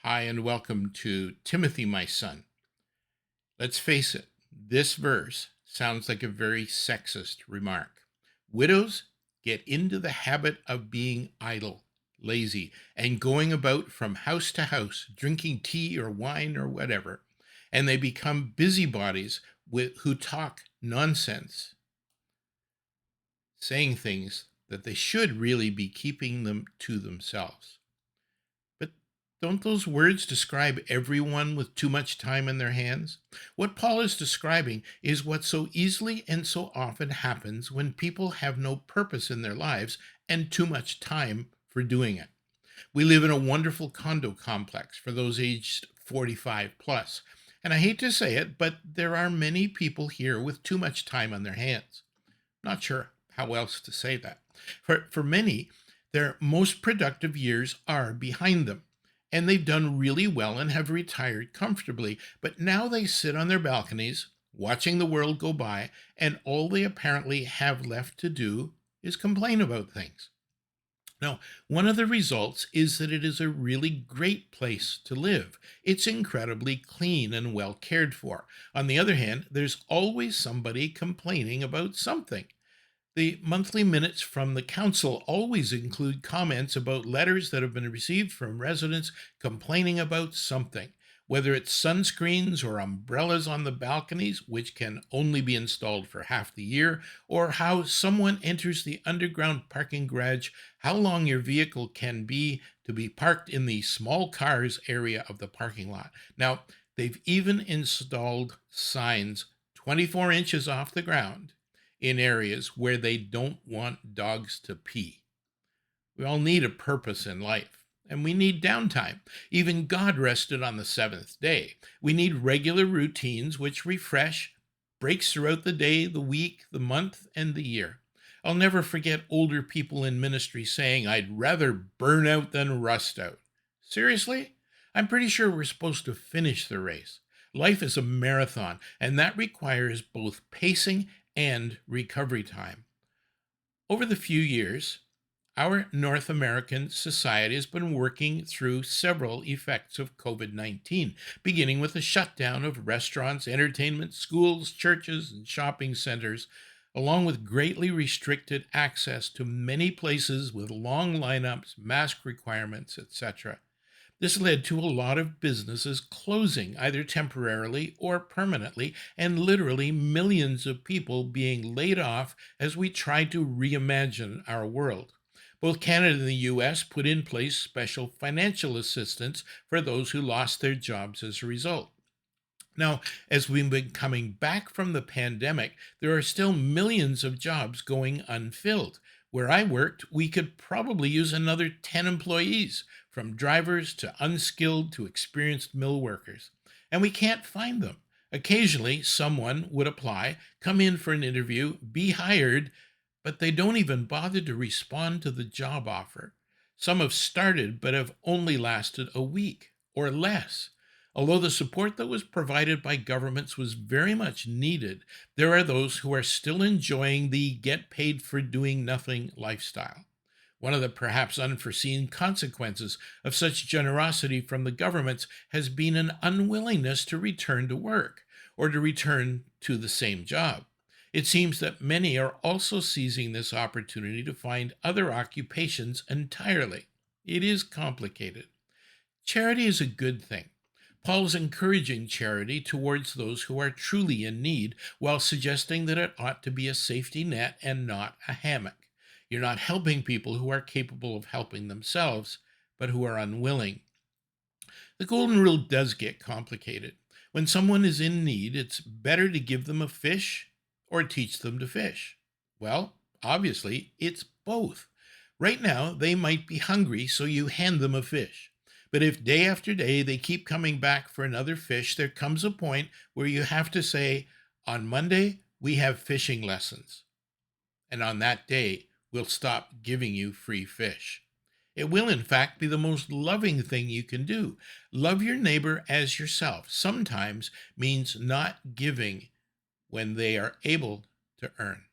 Hi, and welcome to Timothy, my son. Let's face it, this verse sounds like a very sexist remark. Widows, get into the habit of being idle, lazy, and going about from house to house, drinking tea or wine or whatever, and they become busybodies who talk nonsense, saying things that they should really be keeping them to themselves. But don't those words describe everyone with too much time in their hands? What Paul is describing is what so easily and so often happens when people have no purpose in their lives and too much time for doing it. We live in a wonderful condo complex for those aged 45 plus. And I hate to say it, but there are many people here with too much time on their hands. Not sure how else to say that. For many, their most productive years are behind them, and they've done really well and have retired comfortably. But now they sit on their balconies, watching the world go by, and all they apparently have left to do is complain about things. Now, one of the results is that it is a really great place to live. It's incredibly clean and well cared for. On the other hand, there's always somebody complaining about something. The monthly minutes from the council always include comments about letters that have been received from residents complaining about something, whether it's sunscreens or umbrellas on the balconies, which can only be installed for half the year, or how someone enters the underground parking garage, how long your vehicle can be to be parked in the small cars area of the parking lot. Now, they've even installed signs 24 inches off the ground in areas where they don't want dogs to pee. We all need a purpose in life, and we need downtime. Even God rested on the seventh day. We need regular routines which refresh, breaks throughout the day, the week, the month, and the year. I'll never forget older people in ministry saying, I'd rather burn out than rust out. Seriously? I'm pretty sure we're supposed to finish the race. Life is a marathon, and that requires both pacing and recovery time. Over the few years, our North American society has been working through several effects of COVID 19, beginning with the shutdown of restaurants, entertainment, schools, churches, and shopping centers, along with greatly restricted access to many places with long lineups, mask requirements, etc. This led to a lot of businesses closing, either temporarily or permanently, and literally millions of people being laid off as we try to reimagine our world. Both Canada and the US put in place special financial assistance for those who lost their jobs as a result. Now, as we've been coming back from the pandemic, there are still millions of jobs going unfilled. Where I worked, we could probably use another 10 employees, from drivers to unskilled to experienced mill workers. And we can't find them. Occasionally, someone would apply, come in for an interview, be hired, but they don't even bother to respond to the job offer. Some have started, but have only lasted a week or less. Although the support that was provided by governments was very much needed, there are those who are still enjoying the get paid for doing nothing lifestyle. One of the perhaps unforeseen consequences of such generosity from the governments has been an unwillingness to return to work or to return to the same job. It seems that many are also seizing this opportunity to find other occupations entirely. It is complicated. Charity is a good thing. Paul is encouraging charity towards those who are truly in need, while suggesting that it ought to be a safety net and not a hammock. You're not helping people who are capable of helping themselves, but who are unwilling. The golden rule does get complicated. When someone is in need, it's better to give them a fish or teach them to fish. Well, obviously, it's both. Right now, they might be hungry, so you hand them a fish. But if day after day they keep coming back for another fish, there comes a point where you have to say, on Monday, we have fishing lessons. And on that day, we'll stop giving you free fish. It will, in fact, be the most loving thing you can do. Love your neighbor as yourself sometimes means not giving when they are able to earn.